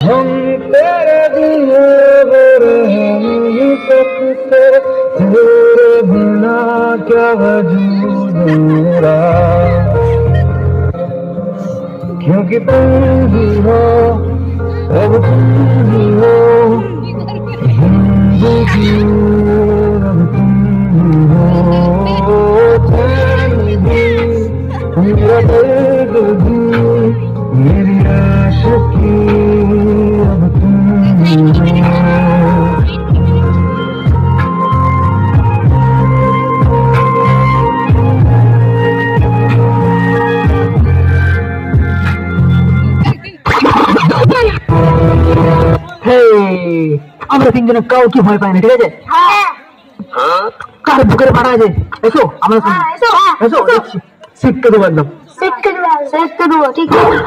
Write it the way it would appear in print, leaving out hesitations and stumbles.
हम तेरे दिए हम सकते तेरे बिना क्या वजूद मेरा, क्योंकि तुम ही हो, अब तुम ही हो जिंदगी, अब तुम ही हो चैन भी, मेरा दर्द भी, मेरी आशिकी, अब तुम ही हो। আমরা তিনজনে কাউকে ভয় পাই না, ঠিক আছে? কার বুকের পাড়া আছে, এসো আমরা এসো শিখতে দেবো, একদম শিখতে দেবো, ঠিক আছে।